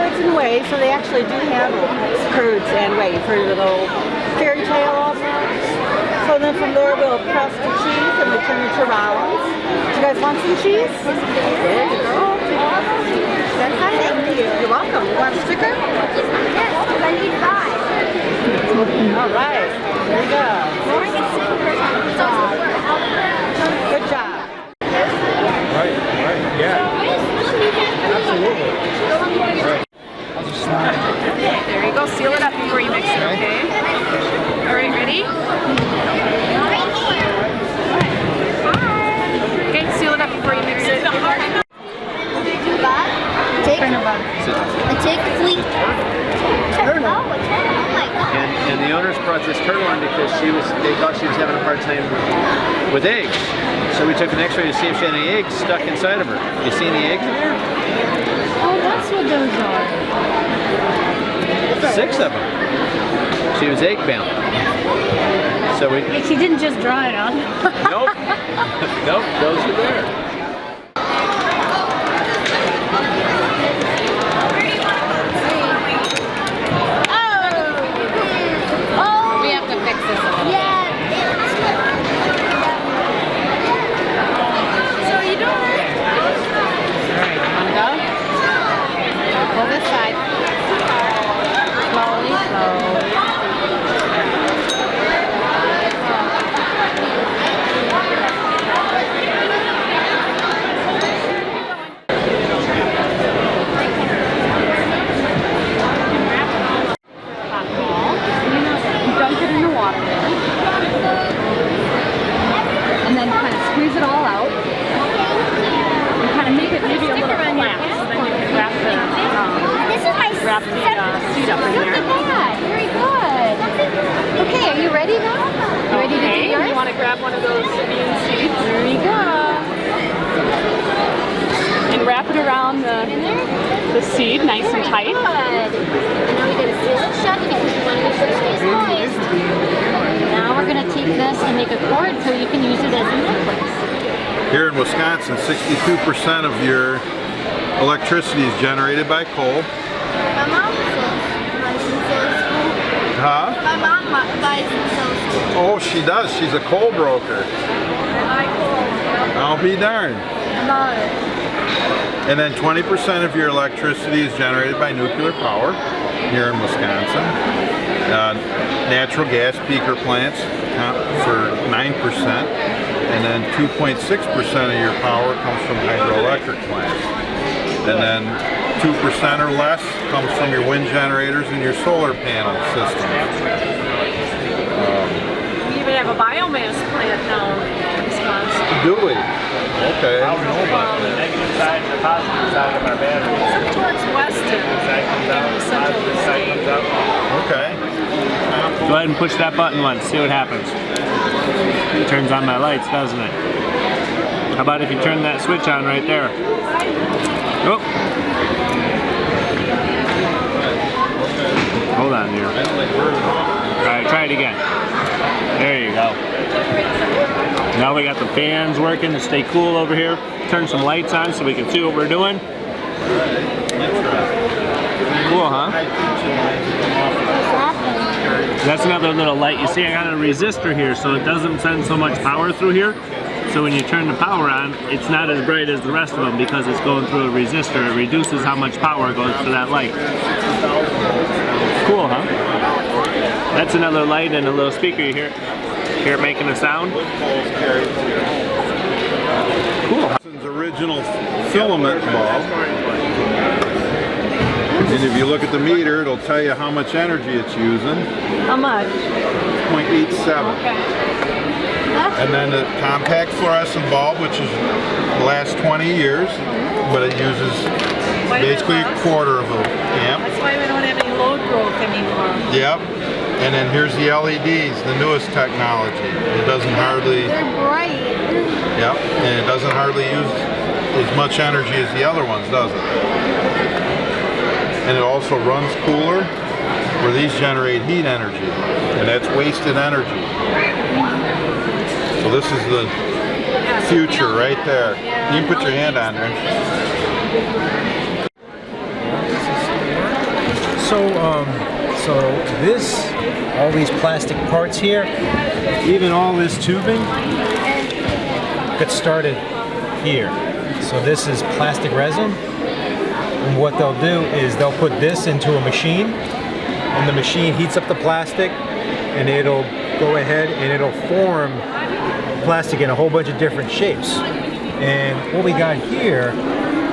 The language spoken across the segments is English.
curds and whey, so they actually do have curds and whey for your little fairy tale almost. So then from there we'll press the cheese and we turn it to rounds. Do you guys want some cheese? There you go. Thank you. You're welcome. You want a sticker? Yes, because I need 5. All right. There you go. Good job. Right, yeah. Absolutely. Right. There you go. Seal it up before you mix it, okay? All right, ready? Okay, seal it up before you mix it. Take a fleet. Turtle. Oh my God. And the owners brought this turtle in because they thought she was having a hard time with eggs. So we took an x-ray to see if she had any eggs stuck inside of her. You see any eggs in there? Oh, that's what those are. 6 of them. She was egg bound. So She didn't just draw it on. Nope. Nope, those are there. Wrap the seed up in there. Look at that. Very good. Okay, are you ready now? Ready to do yours? You want to grab one of those bean seeds? There you go. And wrap it around the seed, nice and tight. Good. And now we're going to seal it shut because we want to make sure it stays moist. Now we're going to take this and make a cord so you can use it as a necklace. Here in Wisconsin, 62% of your electricity is generated by coal. My mom buys and sells coal. Huh? My mom buys and sells coal. Oh, she does. She's a coal broker. I'll be darned. And then 20% of your electricity is generated by nuclear power here in Wisconsin. Natural gas peaker plants account for 9%. And then 2.6% of your power comes from hydroelectric plants. And then 2% or less comes from your wind generators and your solar panel systems. We even have a biomass plant now in Wisconsin. Do we? Okay, I don't know about the that. negative side and the positive side of our battery. Up towards Weston. Side comes out, positive side comes out. Okay. Go ahead and push that button once, see what happens. It turns on my lights, doesn't it? How about if you turn that switch on right there? Oh. Hold on here. Alright, try it again. There you go. Now we got the fans working to stay cool over here. Turn some lights on so we can see what we're doing. Cool, huh? That's another little light. You see I got a resistor here so it doesn't send so much power through here. So when you turn the power on, it's not as bright as the rest of them because it's going through a resistor. It reduces how much power goes to that light. Cool, huh? That's another light and a little speaker. You hear it making a sound? Cool. This is original filament bulb. And if you look at the meter, it'll tell you how much energy it's using. How much? 0.87. Okay. And then the compact fluorescent bulb, which is the last 20 years, but it uses basically a quarter of an amp. That's why we don't have any load growth anymore. Yep. And then here's the LEDs, the newest technology. It doesn't hardly... They're bright. Yep. And it doesn't hardly use as much energy as the other ones, does it? And it also runs cooler, where these generate heat energy. And that's wasted energy. So this is the future right there. You can put your hand on there. So this, all these plastic parts here, even all this tubing, gets started here. So this is plastic resin, and what they'll do is they'll put this into a machine, and the machine heats up the plastic, and it'll go ahead and it'll form plastic in a whole bunch of different shapes. And what we got here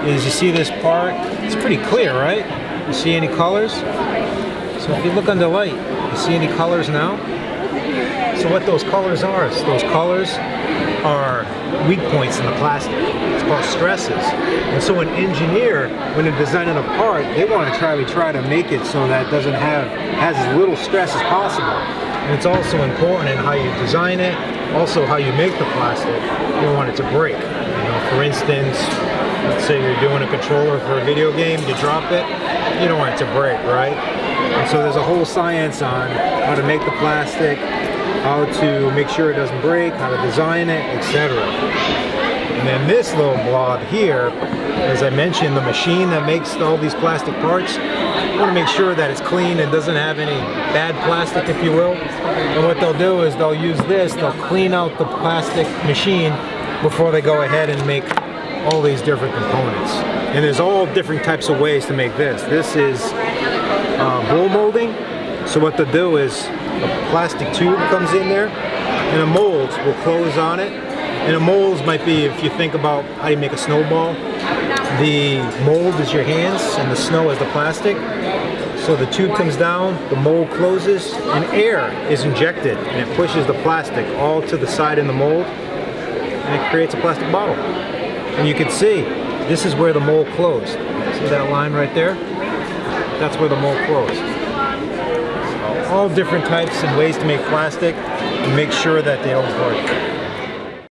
is, you see this part, it's pretty clear, right? You see any colors? So if you look under light, you see any colors now? So what those colors are, is those colors are weak points in the plastic. It's called stresses. And so an engineer, when they're designing a part, they want to try to make it so that it doesn't has as little stress as possible. And it's also important in how you design it, also how you make the plastic. You don't want it to break. You know, for instance, let's say you're doing a controller for a video game, you drop it, you don't want it to break, right? And so there's a whole science on how to make the plastic, how to make sure it doesn't break, how to design it, etc. And then this little blob here, as I mentioned, the machine that makes all these plastic parts, you want to make sure that it's clean and doesn't have any bad plastic, if you will. And what they'll do is they'll use this, they'll clean out the plastic machine before they go ahead and make all these different components. And there's all different types of ways to make this. This is blow molding. So what they'll do is a plastic tube comes in there, and a mold will close on it. And a mold might be, if you think about how you make a snowball, the mold is your hands and the snow is the plastic. So the tube comes down, the mold closes, and air is injected, and it pushes the plastic all to the side in the mold, and it creates a plastic bottle. And you can see, this is where the mold closed. See that line right there? That's where the mold closed. So all different types and ways to make plastic and make sure that they don't break.